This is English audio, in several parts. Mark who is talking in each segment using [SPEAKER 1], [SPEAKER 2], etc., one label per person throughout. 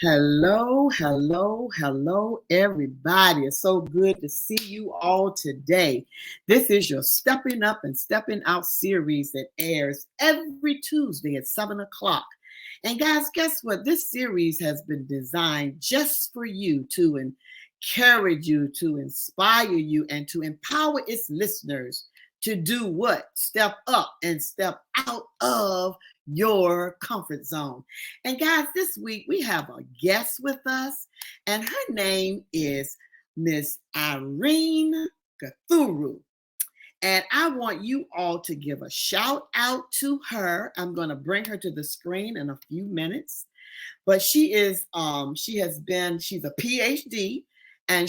[SPEAKER 1] Hello, hello, hello, everybody. It's so good to see you all today. This is your Stepping Up and Stepping Out series that airs every Tuesday at 7 o'clock. And guys, guess what? This series has been designed just for you to encourage you, to inspire you, and to empower its listeners to do what? Step up and step out of your comfort zone. And guys, this week we have a guest with us, and her name is Miss Irene Gathuru. And I want you all to give a shout out to her. I'm going to bring her to the screen in a few minutes. But she's a PhD, and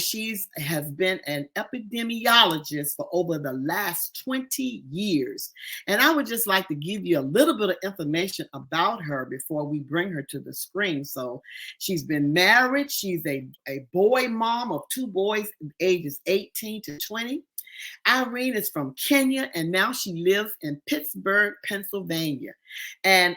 [SPEAKER 1] has been an epidemiologist for over the last 20 years. And I would just like to give you a little bit of information about her before we bring her to the screen. So she's been married. She's a boy mom of two boys, ages 18 to 20. Irene is from Kenya, and now she lives in Pittsburgh, Pennsylvania. And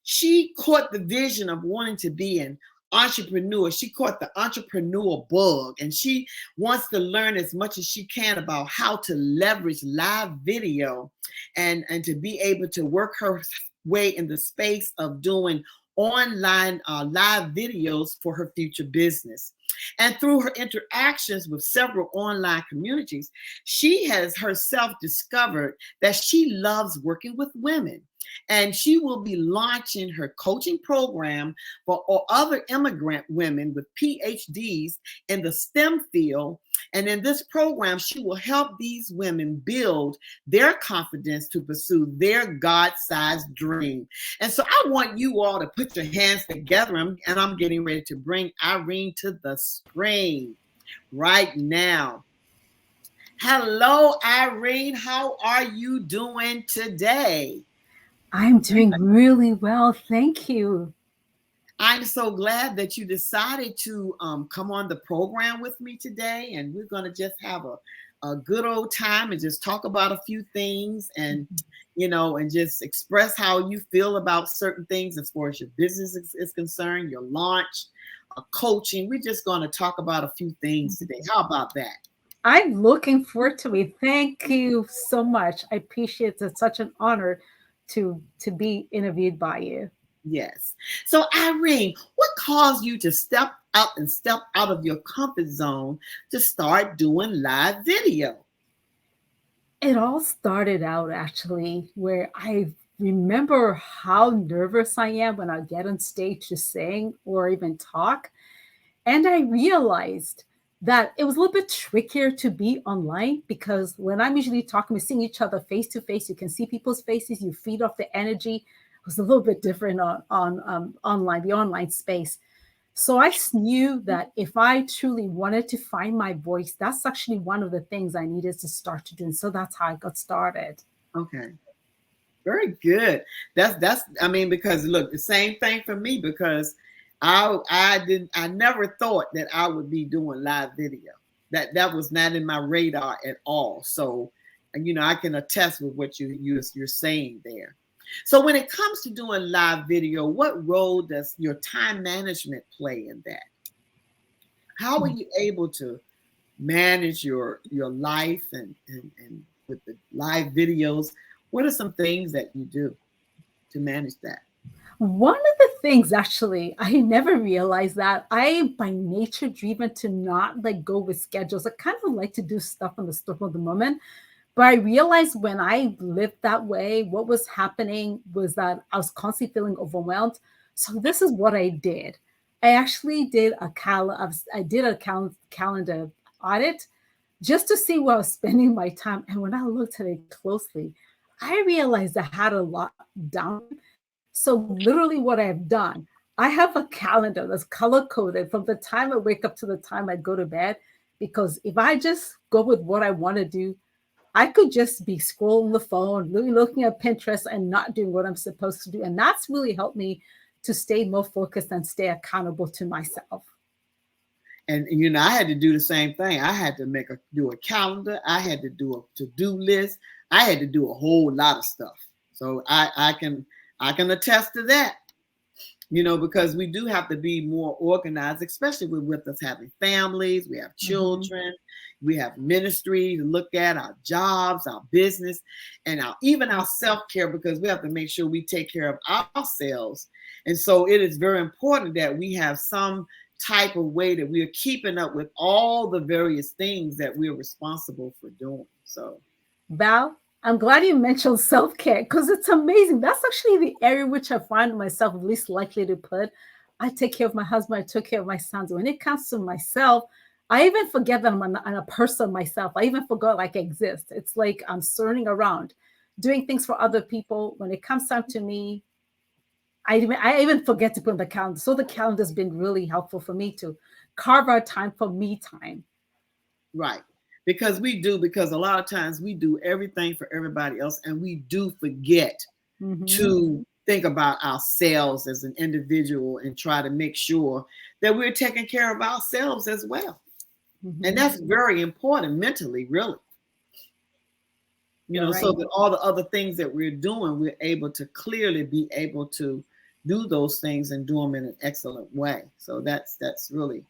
[SPEAKER 1] she caught the vision of wanting to be an entrepreneur. She caught the entrepreneur bug, and she wants to learn as much as she can about how to leverage live video and to be able to work her way in the space of doing online live videos for her future business. And through her interactions with several online communities, she has herself discovered that she loves working with women. And she will be launching her coaching program for other immigrant women with PhDs in the STEM field. And in this program, she will help these women build their confidence to pursue their God-sized dream. And so I want you all to put your hands together, and I'm getting ready to bring Irene to the screen right now. Hello, Irene. How are you doing today?
[SPEAKER 2] I'm doing really well. Thank you.
[SPEAKER 1] I'm so glad that you decided to come on the program with me today. And we're going to just have a good old time and just talk about a few things and, and just express how you feel about certain things as far as your business is concerned, your launch, coaching. We're just going to talk about a few things today. How about that?
[SPEAKER 2] I'm looking forward to it. Thank you so much. I appreciate it. It's such an honor to be interviewed by you.
[SPEAKER 1] Yes. So Irene, what caused you to step up and step out of your comfort zone to start doing live video?
[SPEAKER 2] It all started out actually where I remember how nervous I am when I get on stage to sing or even talk. And I realized that it was a little bit trickier to be online because when I'm usually talking, we seeing each other face to face, you can see people's faces, you feed off the energy. It was a little bit different on online, the online space. So I knew that if I truly wanted to find my voice, that's actually one of the things I needed to start to do. And so that's how I got started.
[SPEAKER 1] Okay. Very good. That's I mean, because look, the same thing for me, because I never thought that I would be doing live video. That was not in my radar at all. So, I can attest with what you're saying there. So when it comes to doing live video, what role does your time management play in that? How are you able to manage your life and with the live videos? What are some things that you do to manage that?
[SPEAKER 2] One of the things, actually, I never realized that I am by nature driven to not like go with schedules. I kind of like to do stuff on the stuff of the moment. But I realized when I lived that way, what was happening was that I was constantly feeling overwhelmed. So this is what I did. I actually did calendar audit just to see where I was spending my time. And when I looked at it closely, I realized I had a lot down. So literally what I've done, I have a calendar that's color coded from the time I wake up to the time I go to bed. Because if I just go with what I want to do, I could just be scrolling the phone, looking at Pinterest and not doing what I'm supposed to do. And that's really helped me to stay more focused and stay accountable to myself.
[SPEAKER 1] And I had to do the same thing. I had to do a calendar. I had to do a to-do list. I had to do a whole lot of stuff. So I can attest to that. because we do have to be more organized, especially with us having families, we have
[SPEAKER 2] Mhm.
[SPEAKER 1] children, we have ministry to look at, our jobs, our business, and even our self-care, because we have to make sure we take care of ourselves. And so it is very important that we have some type of way that we are keeping up with all the various things that we're responsible for doing. So
[SPEAKER 2] Val, I'm glad you mentioned self care because it's amazing. That's actually the area which I find myself least likely to put. I take care of my husband, I took care of my sons. When it comes to myself, I even forget that I'm a person myself. I even forgot like I exist. It's like I'm turning around, doing things for other people. When it comes time to me, I even forget to put in the calendar. So the calendar's been really helpful for me to carve out time for me time.
[SPEAKER 1] right. Because a lot of times we do everything for everybody else, and we do forget
[SPEAKER 2] Hmm.
[SPEAKER 1] to think about ourselves as an individual and try to make sure that we're taking care of ourselves as well. And
[SPEAKER 2] Hmm.
[SPEAKER 1] that's very important mentally, really,
[SPEAKER 2] You're
[SPEAKER 1] so
[SPEAKER 2] right.
[SPEAKER 1] that all the other things that we're doing, we're able to clearly be able to do those things and do them in an excellent way. So that's really,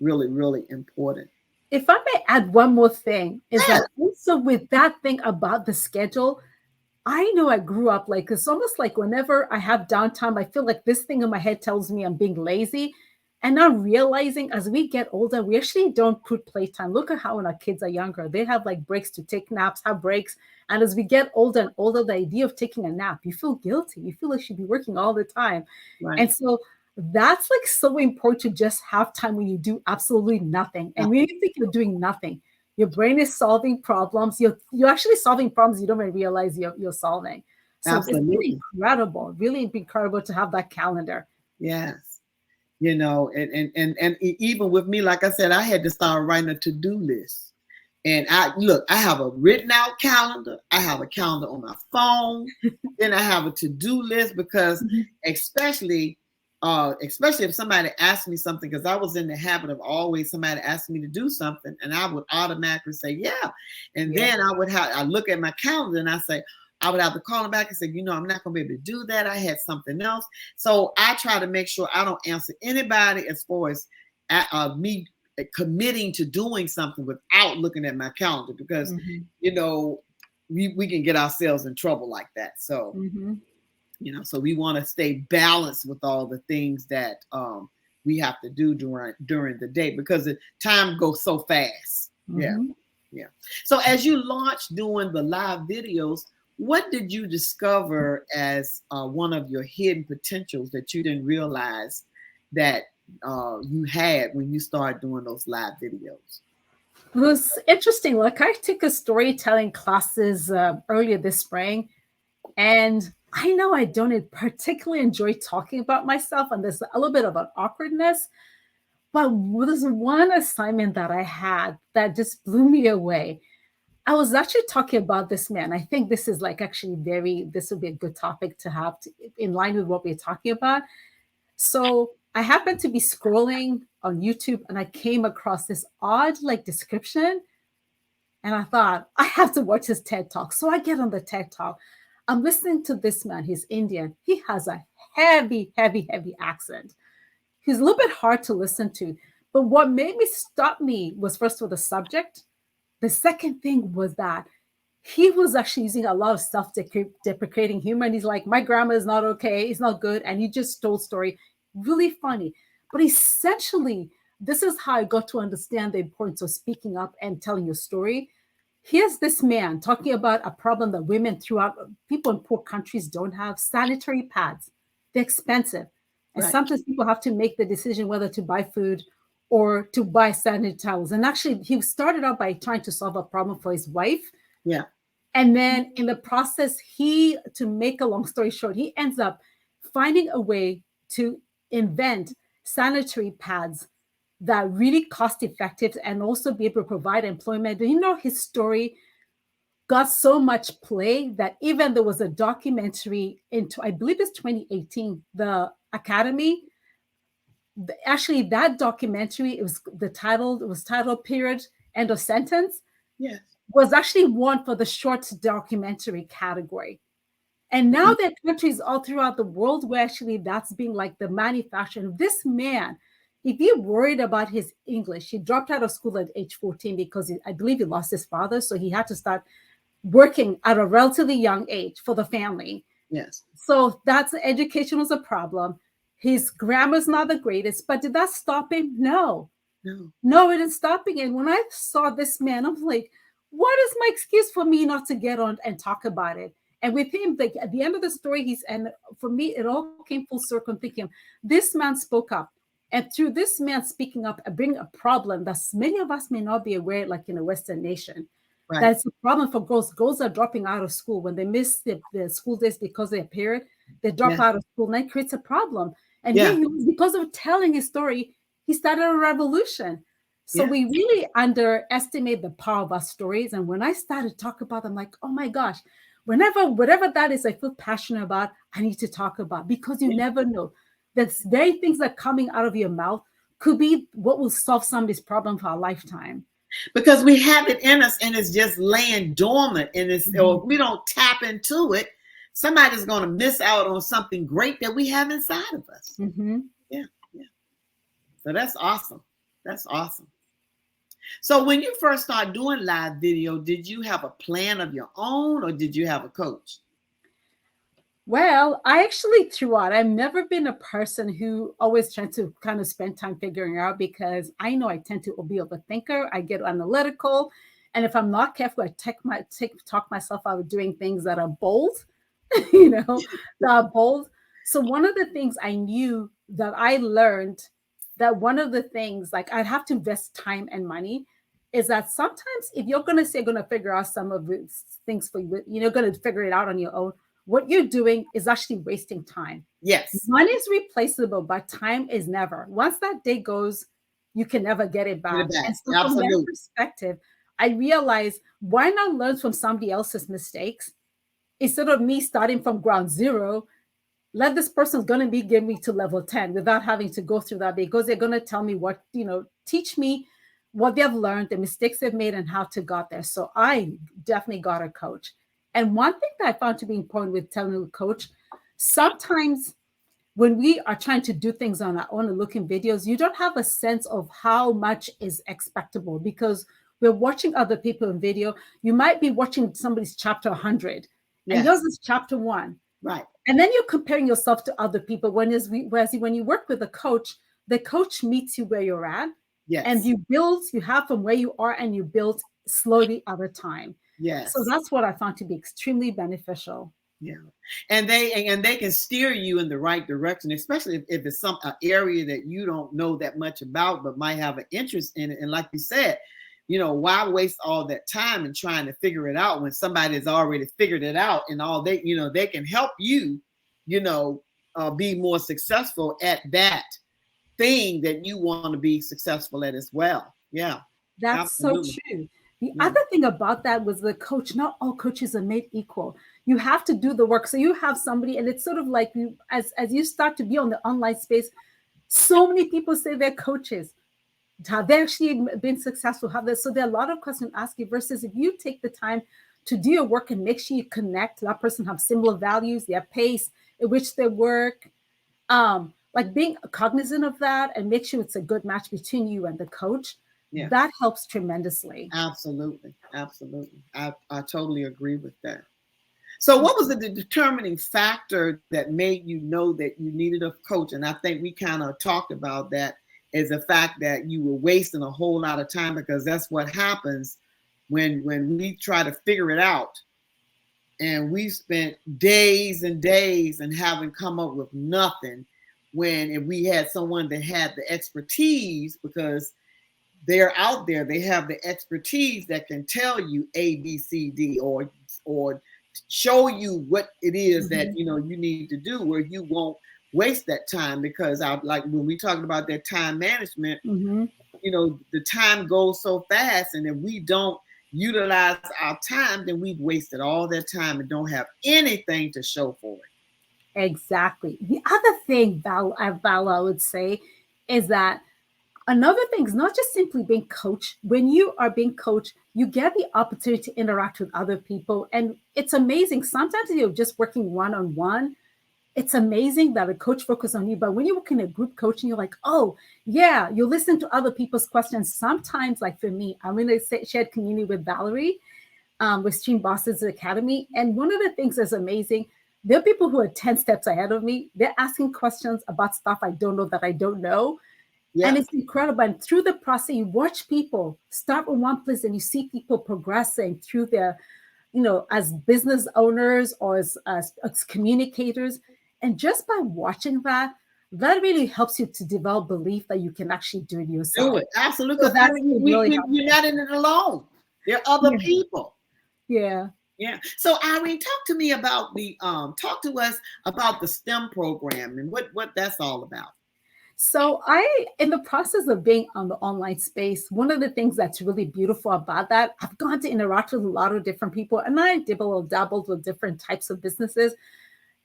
[SPEAKER 1] really, really important.
[SPEAKER 2] If I may add one more thing, is
[SPEAKER 1] Yeah,
[SPEAKER 2] that also with that thing about the schedule, I know I grew up like it's almost like whenever I have downtime, I feel like this thing in my head tells me I'm being lazy. And now realizing as we get older, we actually don't put playtime. Look at how when our kids are younger, they have like breaks to take naps, have breaks. And as we get older and older, the idea of taking a nap, you feel guilty. You feel like you should be working all the time.
[SPEAKER 1] right.
[SPEAKER 2] And so that's like so important to just have time when you do absolutely nothing. And when you think you're doing nothing, your brain is solving problems. You're actually solving problems you don't even realize you're solving. So it's
[SPEAKER 1] Absolutely.
[SPEAKER 2] really incredible to have that calendar.
[SPEAKER 1] Yes. And even with me, like I said, I had to start writing a to-do list. And I have a written out calendar, I have a calendar on my phone, then I have a to-do list, because
[SPEAKER 2] Mhm.
[SPEAKER 1] especially especially if somebody asks me something, because I was in the habit of always somebody asking me to do something and I would automatically say yeah. And
[SPEAKER 2] Yeah.
[SPEAKER 1] then I look at my calendar and I would have to call them back and say, I'm not gonna be able to do that. I had something else. So I try to make sure I don't answer anybody as far as me committing to doing something without looking at my calendar, because
[SPEAKER 2] Mhm.
[SPEAKER 1] you know we can get ourselves in trouble like that. So
[SPEAKER 2] Mhm.
[SPEAKER 1] so we want to stay balanced with all the things that we have to do during the day, because the time goes so fast. Yeah.
[SPEAKER 2] Mhm.
[SPEAKER 1] Yeah. So as you launched doing the live videos, what did you discover as one of your hidden potentials that you didn't realize that you had when you started doing those live videos?
[SPEAKER 2] It was interesting. Like I took a storytelling classes earlier this spring, and I know I don't particularly enjoy talking about myself, and there's a little bit of an awkwardness. But there's one assignment that I had that just blew me away. I was actually talking about this man. I think this is like actually this would be a good topic to have in line with what we're talking about. So I happened to be scrolling on YouTube and I came across this odd like description. And I thought, I have to watch his TED Talk. So I get on the TED Talk. I'm listening to this man. He's Indian. He has a heavy, heavy, heavy accent. He's a little bit hard to listen to. But what made me stop me was first of all the subject. The second thing was that he was actually using a lot of self-deprecating humor. And he's like, my grammar is not okay. It's not good. And he just told story. Really funny. But essentially, this is how I got to understand the importance of speaking up and telling your story. Here's this man talking about a problem that women throughout people in poor countries don't have sanitary pads. They're expensive. And
[SPEAKER 1] Right.
[SPEAKER 2] sometimes people have to make the decision whether to buy food or to buy sanitary towels. And actually, he started out by trying to solve a problem for his wife.
[SPEAKER 1] Yeah.
[SPEAKER 2] And then in the process, to make a long story short, he ends up finding a way to invent sanitary pads that really cost effective and also be able to provide employment. His story got so much play that even there was a documentary into, I believe it's 2018, the Academy. Actually, that documentary, it was titled Period, End of Sentence,
[SPEAKER 1] Yes.
[SPEAKER 2] was actually won for the short documentary category. And now there are countries all throughout the world where actually that's being like the manufacturing of this man. If you're worried about his English, he dropped out of school at age 14 because I believe he lost his father. So he had to start working at a relatively young age for the family.
[SPEAKER 1] Yes.
[SPEAKER 2] So that's education was a problem. His grammar's not the greatest, but did that stop him? No. No, it didn't stop him. And when I saw this man, I'm like, what is my excuse for me not to get on and talk about it? And with him, like at the end of the story, and for me, it all came full circle. I'm thinking, this man spoke up. And through this man speaking up, I bring a problem that many of us may not be aware, like in a Western nation. Right. That's a problem for girls. Girls are dropping out of school when they miss the school days because of their period. They drop out of school, and that creates a problem. And here he was, because of telling his story, he started a revolution. So we really underestimate the power of our stories. And when I started talking about them, I'm like, oh my gosh, whatever that is I feel passionate about, I need to talk about, because you never know. The very things that are coming out of your mouth could be what will solve somebody's problem for a lifetime.
[SPEAKER 1] Because we have it in us and it's just laying dormant, and or if we don't tap into it, somebody's going to miss out on something great that we have inside of us. Yeah. So that's awesome. That's awesome. So when you first started doing live video, did you have a plan of your own, or did you have a coach?
[SPEAKER 2] Well, I actually threw out. I've never been a person who always trying to kind of spend time figuring out, because I know I tend to be a thinker. I get analytical. And if I'm not careful, I talk myself out of doing things that are bold, that are bold. So one of the things I knew that I learned, that one of the things, like I'd have to invest time and money, is that sometimes if you're going to say, going to figure out some of these things for you, you're going to figure it out on your own. What you're doing is actually wasting time.
[SPEAKER 1] Yes.
[SPEAKER 2] Money is replaceable, but time is never. Once that day goes, you can never get it back. And so from that perspective, I realized, why not learn from somebody else's mistakes instead of me starting from ground zero? Let this person's going to be getting me to level 10 without having to go through that, because they're going to tell me what, teach me what they've learned, the mistakes they've made, and how to got there. So I definitely got a coach. And one thing that I found to be important with telling a coach, sometimes when we are trying to do things on our own and looking videos, you don't have a sense of how much is expectable, because we're watching other people in video. You might be watching somebody's chapter 100, and yours is chapter 1.
[SPEAKER 1] Right.
[SPEAKER 2] And then you're comparing yourself to other people. Whereas when you work with a coach, the coach meets you where you're at.
[SPEAKER 1] Yes.
[SPEAKER 2] And you have from where you are, and you build slowly over time.
[SPEAKER 1] Yes.
[SPEAKER 2] So that's what I found to be extremely beneficial.
[SPEAKER 1] Yeah. And they can steer you in the right direction, especially if it's some area that you don't know that much about, but might have an interest in it. And like you said, why waste all that time in trying to figure it out when somebody has already figured it out, and they can help you, be more successful at that thing that you want to be successful at as well. Yeah.
[SPEAKER 2] That's absolutely so true. The other thing about that was the coach. Not all coaches are made equal. You have to do the work. So you have somebody, and it's sort of like as you start to be on the online space, so many people say they're coaches. Have they actually been successful? So there are a lot of questions to ask you, versus if you take the time to do your work and make sure you connect to that person, have similar values, their pace at which they work, like being cognizant of that and make sure it's a good match between you and the coach. Yeah. That helps tremendously.
[SPEAKER 1] Absolutely. Absolutely. I totally agree with that. So what was the determining factor that made you know that you needed a coach? And I think we kind of talked about that, is the fact that you were wasting a whole lot of time, because that's what happens when we try to figure it out. And we spent days and days and haven't come up with nothing, when if we had someone that had the expertise, because they're out there, they have the expertise that can tell you A, B, C, D, or show you what it is that you need to do, where you won't waste that time. Because like when we talked about that time management, the time goes so fast, and if we don't utilize our time, then we've wasted all that time and don't have anything to show for it.
[SPEAKER 2] Exactly. The other thing, Val, I would say, is that Another thing is not just simply being coached. When you are being coached, you get the opportunity to interact with other people. And it's amazing. Sometimes you're just working one-on-one. It's amazing that a coach focuses on you. But when you work in a group coaching, you're like, oh, yeah, you listen to other people's questions. Sometimes, like for me, I'm in a shared community with Valerie, with Stream Bosses Academy. And one of the things that's amazing, there are people who are 10 steps ahead of me. They're asking questions about stuff I don't know that I don't know.
[SPEAKER 1] Yeah.
[SPEAKER 2] And it's incredible. And through the process, you watch people start with one place and you see people progressing through their, as business owners or as communicators. And just by watching that, that really helps you to develop belief that you can actually do it
[SPEAKER 1] Do
[SPEAKER 2] yourself.
[SPEAKER 1] it. Absolutely.
[SPEAKER 2] So
[SPEAKER 1] Because
[SPEAKER 2] that's really
[SPEAKER 1] you're not in it alone. There are other
[SPEAKER 2] yeah.
[SPEAKER 1] people.
[SPEAKER 2] Yeah.
[SPEAKER 1] Yeah. So Irene, talk to me about talk to us about the STEM program and what that's all about.
[SPEAKER 2] So in the process of being on the online space, one of the things that's really beautiful about that, I've gone to interact with a lot of different people, and I dabbled with different types of businesses.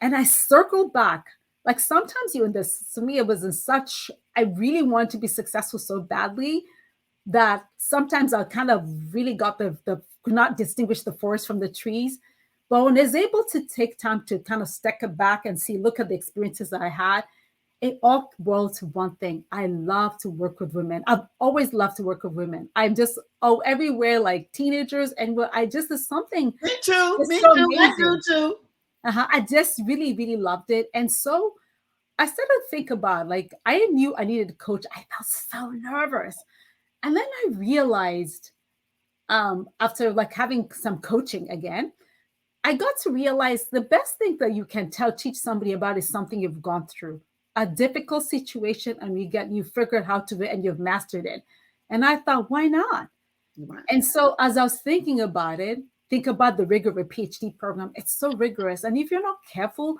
[SPEAKER 2] And I circled back. Like sometimes you in this, to me, it was in such, I really wanted to be successful so badly that sometimes I kind of really got the could not distinguish the forest from the trees. But when I was able to take time to kind of step back and see, look at the experiences that I had, it all boiled to one thing. I love to work with women. I've always loved to work with women. I'm just, everywhere like teenagers. And what I just, is something
[SPEAKER 1] Me too.
[SPEAKER 2] that's
[SPEAKER 1] Me
[SPEAKER 2] so
[SPEAKER 1] too. I do
[SPEAKER 2] amazing.
[SPEAKER 1] too.
[SPEAKER 2] I just really, really loved it. And so I started to think about, like, I knew I needed a coach. I felt so nervous. And then I realized, after like having some coaching again, I got to realize the best thing that you can teach somebody about is something you've gone through, a difficult situation, and you figured how to do it and you've mastered it. And I thought, why not?
[SPEAKER 1] Right.
[SPEAKER 2] And so as I was thinking about it, think about the rigor of a PhD program. It's so rigorous. And if you're not careful,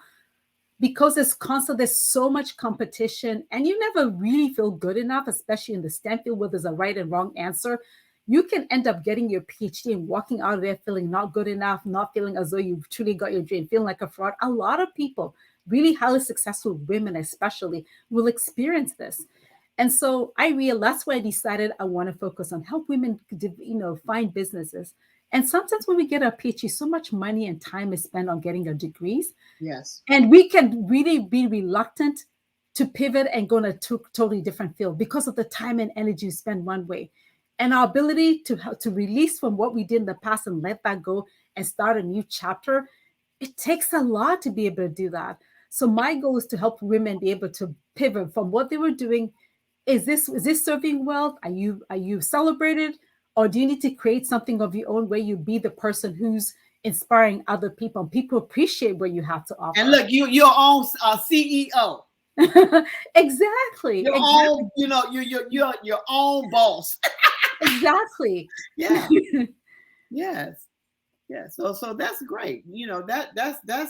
[SPEAKER 2] because it's constant, there's so much competition, and you never really feel good enough, especially in the STEM field where there's a right and wrong answer. You can end up getting your PhD and walking out of there feeling not good enough, not feeling as though you've truly got your dream, feeling like a fraud. A lot of people, really highly successful women especially, will experience this. And so I realized that's why I decided I want to focus on help women, find businesses. And sometimes when we get our PhD, so much money and time is spent on getting our degrees,
[SPEAKER 1] Yes.
[SPEAKER 2] and we can really be reluctant to pivot and go in a totally different field because of the time and energy you spend one way. And our ability to release from what we did in the past and let that go and start a new chapter, it takes a lot to be able to do that. So my goal is to help women be able to pivot from what they were doing. Is this serving well? Are you celebrated? Or do you need to create something of your own where you be the person who's inspiring other people and people appreciate what you have to
[SPEAKER 1] And
[SPEAKER 2] offer?
[SPEAKER 1] look, your own CEO.
[SPEAKER 2] Exactly.
[SPEAKER 1] Your
[SPEAKER 2] Exactly.
[SPEAKER 1] own, you're your own boss.
[SPEAKER 2] Exactly.
[SPEAKER 1] Yeah. Yes. Yeah. So that's great. That's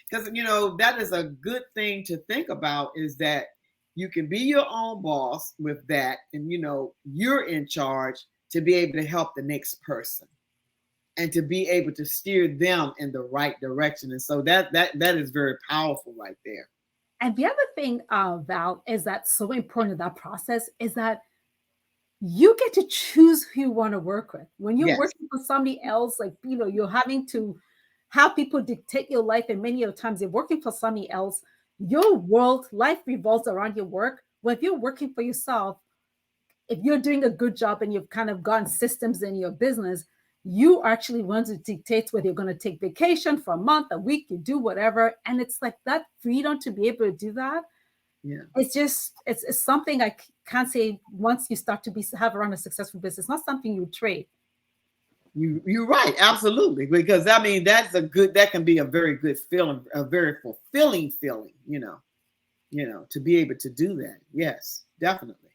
[SPEAKER 1] because that is a good thing to think about, is that you can be your own boss with that, and you're in charge to be able to help the next person and to be able to steer them in the right direction. And so that is very powerful right there.
[SPEAKER 2] And the other thing, Val, is that's so important in that process is that you get to choose who you want to work with. When you're
[SPEAKER 1] Yes.
[SPEAKER 2] working for somebody else, like, you're having to have people dictate your life. And many of the times you're working for somebody else, your world, life revolves around your work. Well, if you're working for yourself, if you're doing a good job and you've kind of gotten systems in your business, you actually want to dictate whether you're going to take vacation for a month, a week, you do whatever. And it's like that freedom to be able to do that.
[SPEAKER 1] Yeah.
[SPEAKER 2] It's something I can't say once you start to have around a successful business. It's not something you trade.
[SPEAKER 1] You're right, absolutely. Because I mean, that can be a very good feeling, a very fulfilling feeling, to be able to do that. Yes, definitely.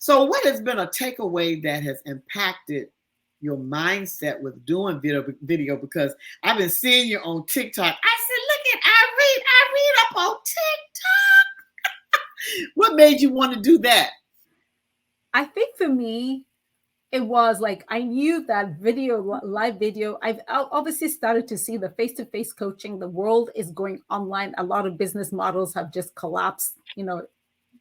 [SPEAKER 1] So what has been a takeaway that has impacted your mindset with doing video? Because I've been seeing you on TikTok. I said, look at Irene up on TikTok. What made you want to do that?
[SPEAKER 2] I think for me, it was like I knew that live video. I've obviously started to see the face-to-face coaching. The world is going online. A lot of business models have just collapsed,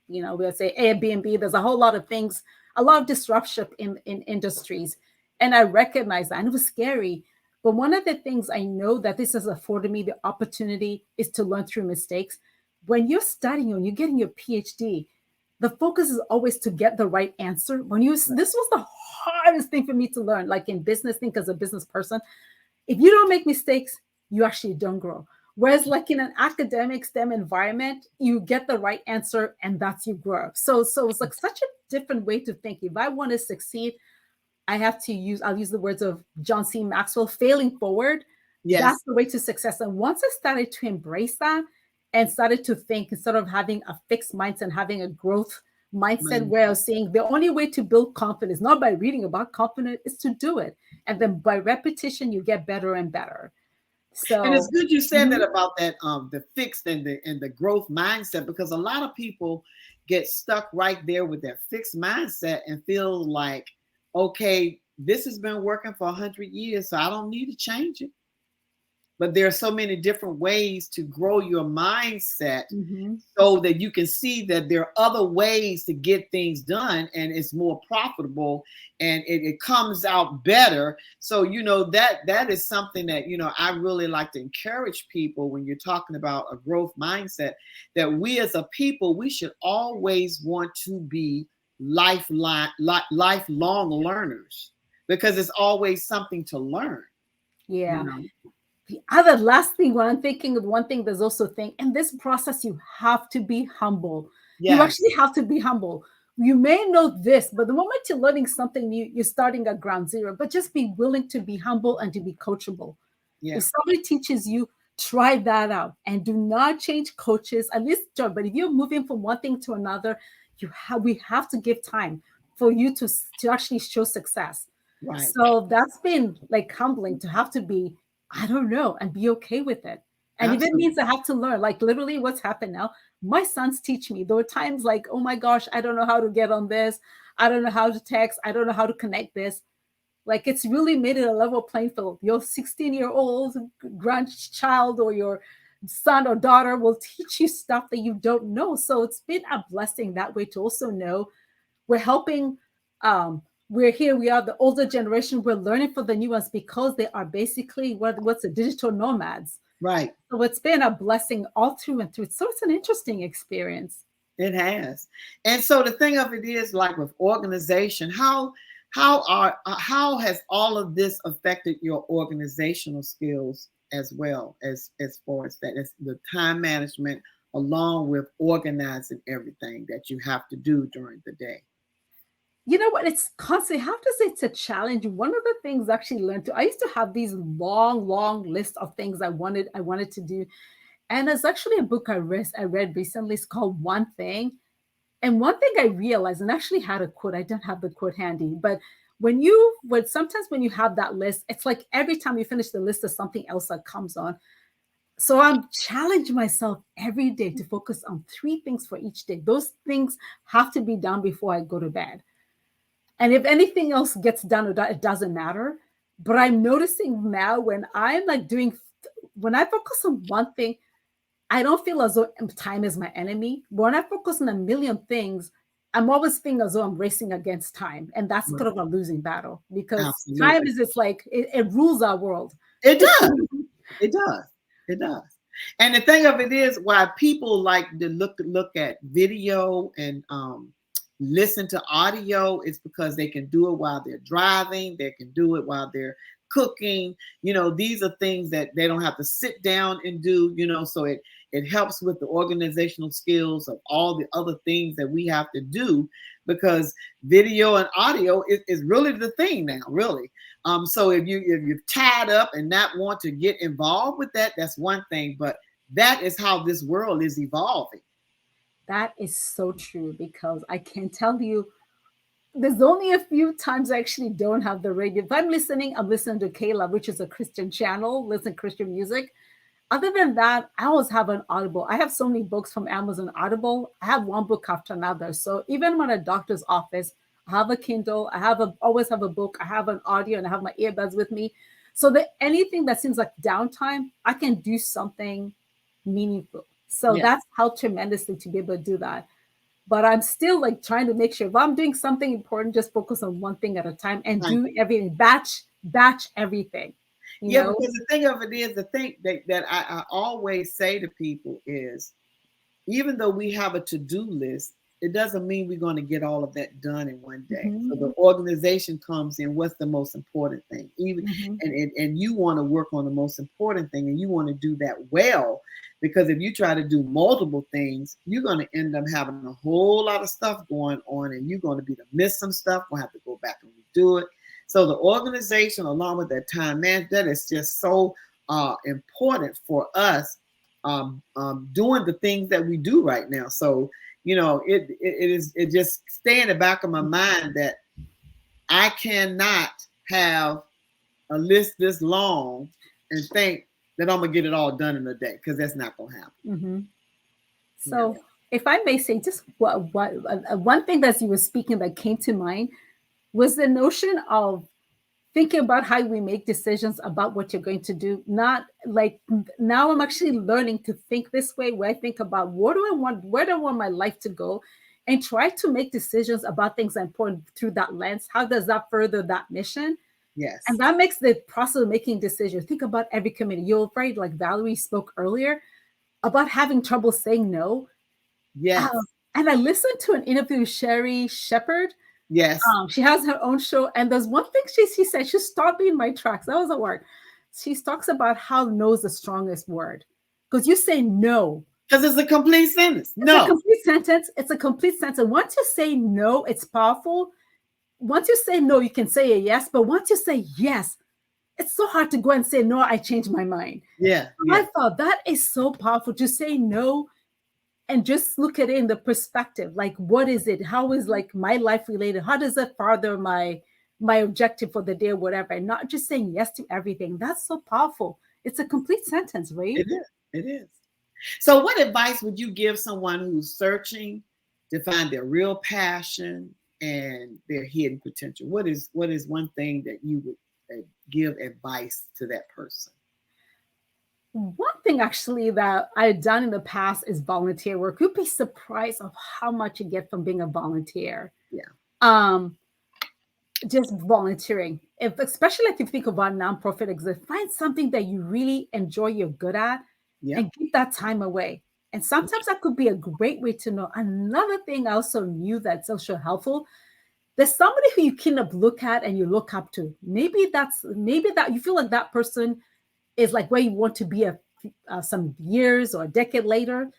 [SPEAKER 2] we'll say Airbnb. There's a whole lot of things, a lot of disruption in industries. And I recognize that. And it was scary. But one of the things I know that this has afforded me the opportunity is to learn through mistakes. When you're studying, when you're getting your PhD, the focus is always to get the right answer. This was the hardest thing for me to learn, like in business, think as a business person. If you don't make mistakes, you actually don't grow. Whereas like in an academic STEM environment, you get the right answer and that's you grow. So it's like such a different way to think. If I want to succeed, I'll use the words of John C. Maxwell, failing forward.
[SPEAKER 1] Yes.
[SPEAKER 2] That's the way to success. And once I started to embrace that and started to think, instead of having a fixed mindset and having a growth mindset, where I was saying the only way to build confidence, not by reading about confidence, is to do it. And then by repetition, you get better and better. So,
[SPEAKER 1] and it's good you said that about that the fixed and the growth mindset, because a lot of people get stuck right there with that fixed mindset and feel like, okay, this has been working for 100 years, so I don't need to change it. But there are so many different ways to grow your mindset so that you can see that there are other ways to get things done, and it's more profitable and it comes out better. So, that is something that, I really like to encourage people when you're talking about a growth mindset, that we as a people, we should always want to be lifelong learners, because it's always something to learn.
[SPEAKER 2] Yeah. The other last thing, when I'm thinking of one thing, there's also thing in this process, you have to be humble. Yes. You actually have to be humble. You may know this, but the moment you're learning something new, you're starting at ground zero. But just be willing to be humble and to be coachable. Yeah. If somebody teaches you, try that out, and do not change coaches. At least, but if you're moving from one thing to another, we have to give time for you to actually show success. Right. So that's been like humbling to have to be, I don't know, and be okay with it. And if it means I have to learn, like literally what's happened now, my sons teach me. There were times like, oh my gosh, I don't know how to get on this. I don't know how to text. I don't know how to connect this. Like, it's really made it a level playing field. Your 16-year-old grandchild or your son or daughter will teach you stuff that you don't know. So it's been a blessing that way to also know we're helping. We are the older generation. We're learning for the new ones because they are basically what's the digital nomads. Right. So it's been a blessing all through and through. So it's an interesting experience.
[SPEAKER 1] It has. And so the thing of it is, like with organization, how has all of this affected your organizational skills as well, as far as that? It's the time management along with organizing everything that you have to do during the day.
[SPEAKER 2] You know what? It's constantly, I have to say, it's a challenge. One of the things I actually learned I used to have these long list of things I wanted to do. And there's actually a book I read recently. It's called One Thing. And one thing I realized, and actually had a quote, I don't have the quote handy, but sometimes when you have that list, it's like every time you finish the list, there's something else that comes on. So I'm challenging myself every day to focus on 3 things for each day. Those things have to be done before I go to bed. And if anything else gets done or not, it doesn't matter. But I'm noticing now when I'm like when I focus on one thing, I don't feel as though time is my enemy. But when I focus on a million things, I'm always feeling as though I'm racing against time. And that's kind of a losing battle, because time is, it's like, it rules our world.
[SPEAKER 1] It does. It does. It does. And the thing of it is, why people like to look at video and listen to audio, is because they can do it while they're driving. They can do it while they're cooking. These are things that they don't have to sit down and do, so it helps with the organizational skills of all the other things that we have to do, because video and audio is really the thing now, really. So if you're tied up and not want to get involved with that, that's one thing. But that is how this world is evolving.
[SPEAKER 2] That is so true, because I can tell you, there's only a few times I actually don't have the radio. If I'm listening to Kayla, which is a Christian channel, listen to Christian music. Other than that, I always have an Audible. I have so many books from Amazon Audible. I have one book after another. So even when at a doctor's office, I have a Kindle. Always have a book. I have an audio, and I have my earbuds with me. So that anything that seems like downtime, I can do something meaningful. So that's helped tremendously to be able to do that. but I'm still like trying to make sure if I'm doing something important, just focus on one thing at a time and do everything, batch everything, you
[SPEAKER 1] Yeah,
[SPEAKER 2] know?
[SPEAKER 1] because the thing of it is, the thing that I always say to people is, even though we have a to-do list, it doesn't mean we're going to get all of that done in one day.
[SPEAKER 2] Mhm,
[SPEAKER 1] So the organization comes in. What's the most important thing? Even
[SPEAKER 2] mhm.
[SPEAKER 1] and you want to work on the most important thing, and you want to do that well, because if you try to do multiple things, you're going to end up having a whole lot of stuff going on, and you're going to be to miss some stuff. Going to have to go back and redo it. So the organization, along with that time management, that is just so important for us doing the things that we do right now. So, it just stay in the back of my mind that I cannot have a list this long and think that I'm gonna get it all done in a day, because that's not gonna happen.
[SPEAKER 2] Mhm.
[SPEAKER 1] Yeah.
[SPEAKER 2] So, if I may say, just one thing that you were speaking that came to mind was the notion of thinking about how we make decisions about what you're going to do. Not like now I'm actually learning to think this way, where I think about what do I want, where do I want my life to go, and try to make decisions about things that are important through that lens. How does that further that mission? And
[SPEAKER 1] Yes.
[SPEAKER 2] that makes the process of making decisions. Think about every committee. You're right, like Valerie spoke earlier about having trouble saying no.
[SPEAKER 1] Yes.
[SPEAKER 2] And I listened to an interview with Sherry Shepherd.
[SPEAKER 1] Yes.
[SPEAKER 2] She has her own show, and there's one thing she said. She stopped me in my tracks. That was a word. She talks about how no is the strongest word, because you say no.
[SPEAKER 1] Because it's a complete sentence.
[SPEAKER 2] It's a
[SPEAKER 1] No.
[SPEAKER 2] complete sentence. It's a complete sentence. Once you say no, it's powerful. Once you say no, you can say a yes. But once you say yes, it's so hard to go and say no. I changed my mind.
[SPEAKER 1] Yeah.
[SPEAKER 2] So I
[SPEAKER 1] Yeah.
[SPEAKER 2] thought that is so powerful to say no and just look at it in the perspective, like what is it, how is like my life related, how does it further my objective for the day or whatever, and not just saying yes to everything. That's so powerful. It's a complete sentence, right?
[SPEAKER 1] It is. It is. So what advice would you give someone who's searching to find their real passion and their hidden potential? What is one thing that you would give advice to that person?
[SPEAKER 2] One thing actually that I've done in the past is volunteer work. You'd be surprised of how much you get from being a volunteer.
[SPEAKER 1] Yeah.
[SPEAKER 2] um just volunteering, if especially like if you think about nonprofit exist, find something that you really enjoy, you're good at,
[SPEAKER 1] Yeah.
[SPEAKER 2] and give that time away. And sometimes that could be a great way to know. Another thing I also knew that's also helpful, there's somebody who you kind of look at and you look up to. Maybe that you feel like that person is like where you want to be some years or a decade later.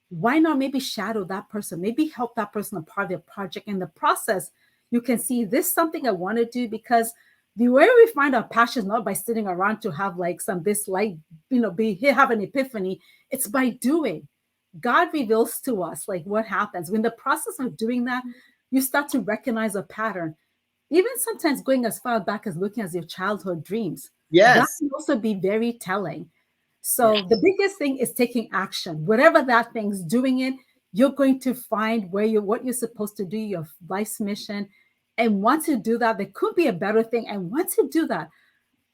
[SPEAKER 2] Why not maybe shadow that person, maybe help that person a part of their project? In the process, you can see this is something I want to do, because the way we find our passion is not by sitting around to have like some this light, be here, have an epiphany. It's by doing. God reveals to us like what happens when the process of doing that, you start to recognize a pattern. Even sometimes going as far back as looking at your childhood dreams, that
[SPEAKER 1] Yes.
[SPEAKER 2] can also be very telling.
[SPEAKER 1] Yeah.
[SPEAKER 2] So the biggest thing is taking action. Whatever that thing's, doing it, you're going to find what you're supposed to do, your life's mission. And once you do that, there could be a better thing. And once you do that,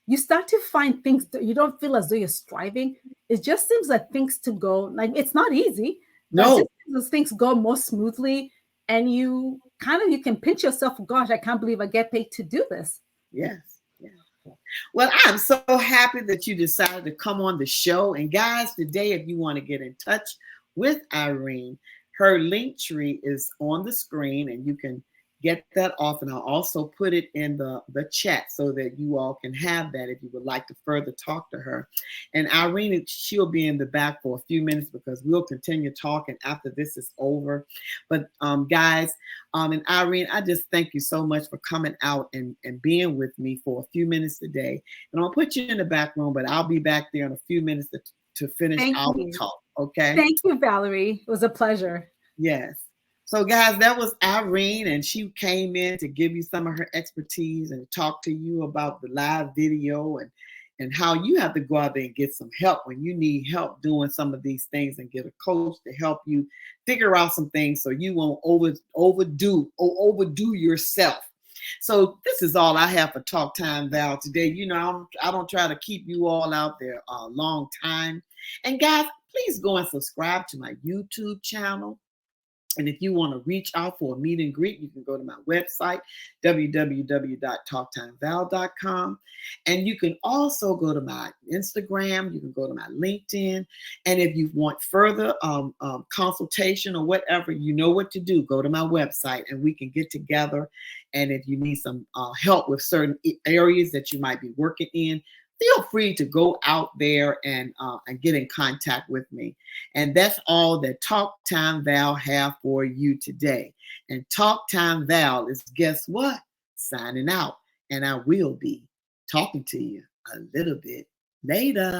[SPEAKER 2] you start to find things that you don't feel as though you're striving. It just seems like things to go, like it's not easy, but it
[SPEAKER 1] No.
[SPEAKER 2] just seems as things go more smoothly. And you can pinch yourself, gosh, I can't believe I get paid to do this.
[SPEAKER 1] Yes. Yeah. Well, I'm so happy that you decided to come on the show. And guys, today, if you want to get in touch with Irene, her link tree is on the screen, and you can get that off. And I'll also put it in the chat so that you all can have that if you would like to further talk to her. And Irene, she'll be in the back for a few minutes because we'll continue talking after this is over. But guys, and Irene, I just thank you so much for coming out and being with me for a few minutes today. And I'll put you in the back room, but I'll be back there in a few minutes to finish
[SPEAKER 2] Thank
[SPEAKER 1] our
[SPEAKER 2] you.
[SPEAKER 1] talk. Okay.
[SPEAKER 2] Thank you, Valerie. It was a pleasure.
[SPEAKER 1] Yes. So guys, that was Irene, and she came in to give you some of her expertise and talk to you about the live video and how you have to go out there and get some help when you need help doing some of these things, and get a coach to help you figure out some things so you won't overdo yourself. So this is all I have for Talk Time Val today. I don't try to keep you all out there a long time. And guys, please go and subscribe to my YouTube channel. And if you want to reach out for a meet and greet, you can go to my website, www.talktimeval.com. And you can also go to my Instagram. You can go to my LinkedIn. And if you want further consultation or whatever, you know what to do. Go to my website and we can get together. And if you need some help with certain areas that you might be working in, feel free to go out there and get in contact with me. And that's all that Talk Time Val have for you today. And Talk Time Val is, guess what? Signing out. And I will be talking to you a little bit later.